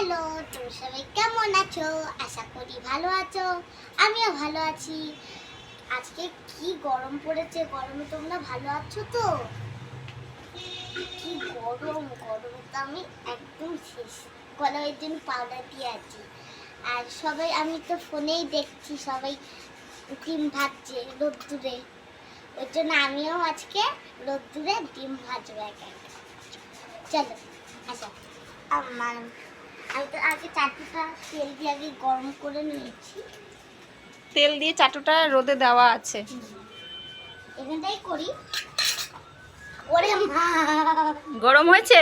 Hello, তোমরা সবাই কেমন আছো? আশা করি ভালো আছো। আমিও ভালো আছি। আজকে কি গরম পড়েছে, গরমে তোমরা ভালো আছো তো? কি গরম, গরমে তো আমি একদম শেষ। গলার জন্য পাউডার দিয়ে আছি। আর সবাই, আমি তো ফোনেই দেখছি সবাই ডিম ভাজছে রোদ্দুরে। ওই জন্য আমিও আজকে রোদ্দুরে ডিম ভাজবো একা একা। চলো আচ্ছা, আমার আমি তো আগে চাটুটা তেল দিয়ে আগে গরম করে নিয়েছি। তেল দিয়ে চাটুটা রোদে দেওয়া আছে। এখানটাই করি। ওরে মা, গরম হয়েছে?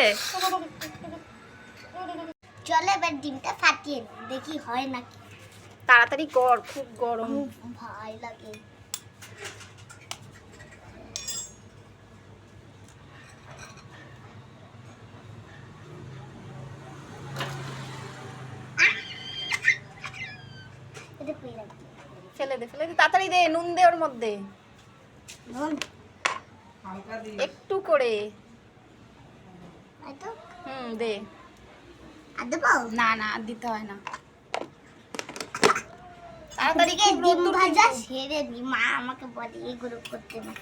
চলো এবার ডিমটা ফাটিয়ে নিই, দেখি হয় নাকি। তাড়াতাড়ি কর, খুব গরম। খুব ভয় লাগে। এটা পেয়ে রাখি। ফেলে দে, ফেলে দে, তাড়াতাড়ি দে, নুন দে ওর মধ্যে একটু করে। এই তো দে। আর দেবো? না না, আর দিতে হয় না। তাড়াতাড়ি খুব ডিম রোদ্দুর ভাজা কিন্তু। সেরে নি, মা আমাকে বলে এগুলো করতে না।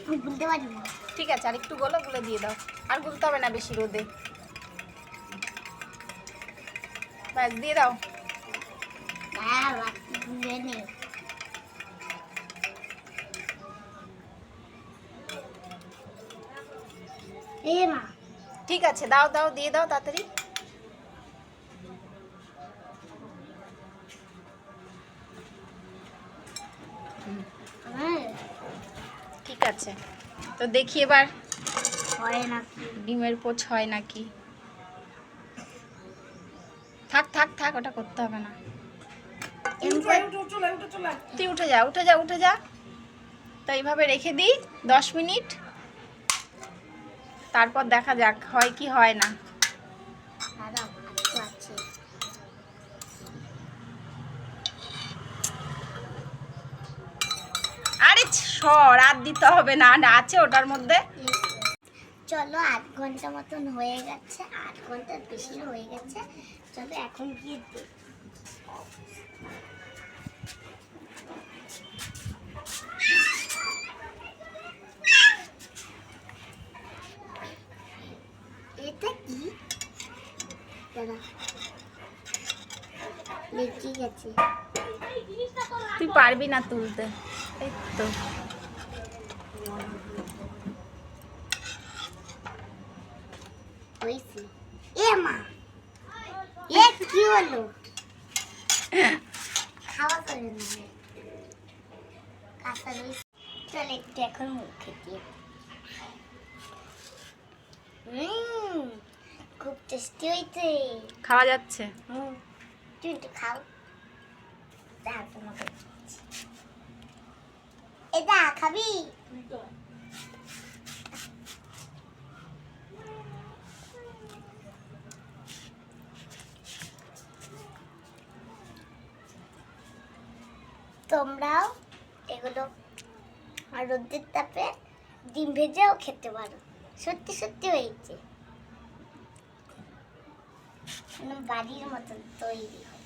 আমি বলতে পারি না। ঠিক আছে, আর একটু গলো, গুলে দিয়ে দাও। আর গুলতে হবে না বেশি রোদে। ব্যাস, দিয়ে দাও। হ্যাঁ, বাকি গুলে নেই। এ মা, ঠিক আছে, দাও দাও, দিয়ে দাও তাড়াতাড়ি। হ্যাঁ, ঠিক আছে, তো দেখি এবার হয় নাকি? ডিমের পোচ হয় নাকি। থাক থাক থাক, ওটা করতে হবে না। তুই উঠে যা, উঠে যা, উঠে যা। তো এইভাবে রেখে দিই 10 মিনিট, তারপর দেখা যাক হয় কি হয় না। দাদা একটু আছে। আরে সর, আর দিতে হবে না, আর আছে ওটার মধ্যে। চলো 8 ঘন্টা মতন হয়ে গেছে, 8 ঘন্টার বেশি হয়ে গেছে। চলো এখন গিয়ে দেখি। এটা কি দাদা? লেগে গেছে। তুই পারবি না তুলতে। এই তো হয়েছে। এ মা, এ কি হলো? খাওয়া যাবে না, কাঁচা রয়েছে। চল একটু এখন মুখে দিয়ে। খুব টেস্টি হয়েছে। খাওয়া যাচ্ছে। তুই একটু খাও। দাও তোমাকে দিচ্ছি। এটা খাবি? তোমরাও এগুলো আর রোদের তাপে ডিম ভেজেও খেতে পারো। সত্যি সত্যি হয়েছে, বাড়ির মতন তৈরি হয়।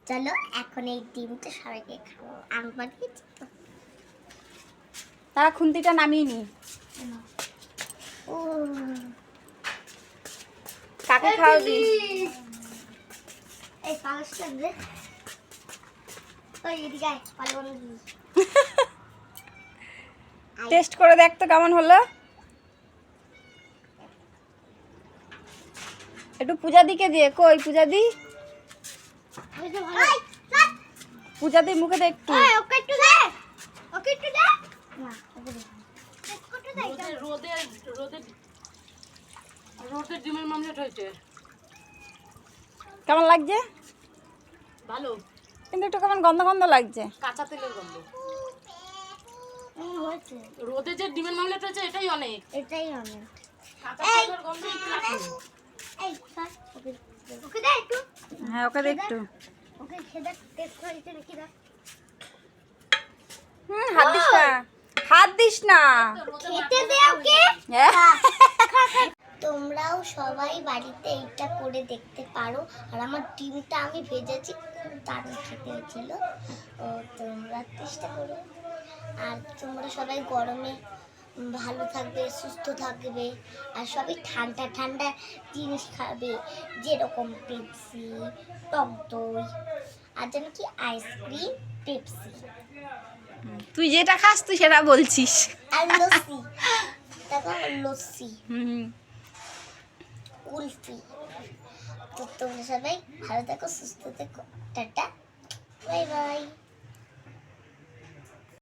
চলো এখন এই ডিমটা সবাইকে খাবো। আমি বানিয়েছি তো। তারা খুন্তিটা নামিয়ে নি। ও, কাকে খাওয়াবি? এই পাঁচটা দে। ওই এদিকে আয়, পারবো না। টেস্ট করে দেখ তো কেমন হলো। একটু পূজা দিকে দিয়ে, কই পূজা দি? পূজা দি মুখে দে একটু। ওকে একটু দে, ওকে একটু দে। না, ওকে দে। একটু দে। রোদের ডিমের মামলেট হয়েছে কেমন লাগছে? ভালো, কিন্তু একটু কেমন গন্ধ গন্ধ লাগছে। কাঁচা তেলের গন্ধ। হয়েছে, রোদে যে ডিমের মামলেট হয়েছে এটাই অনেক। এটাই অনেক। কাঁচা তেলের গন্ধ একটু লাগবে। এই স্যার, ওকে দে একটু। হ্যাঁ, ওকে দে একটু। ওকে খেয়ে দেখ, টেস্ট হয়েছে নাকি দেখ। হাত দিস না। হাত দিস না। খেতে দে ওকে। হ্যাঁ। তোমরাও সবাই বাড়িতে এইটা করে দেখতে পারো। আর আমার ডিমটা আমি ভেজেছি, খুব দারুণ খেতে হয়েছিল। ও তোমরা চেষ্টা করো। আর তোমরা সবাই গরমে ভালো থাকবে, সুস্থ থাকবে, আর সবাই ঠান্ডা ঠান্ডা জিনিস খাবে, যেরকম পেপসি, টক দই, আর যেন কি আইসক্রিম, পেপসি তুই যেটা খাস তুই সেটা বলছিস। আর লস্যি। দেখো লস্যি, হুম। কুলফি। তো তোমরা সবাই ভালো থাকো, সুস্থ থেকো। Tata, bye bye.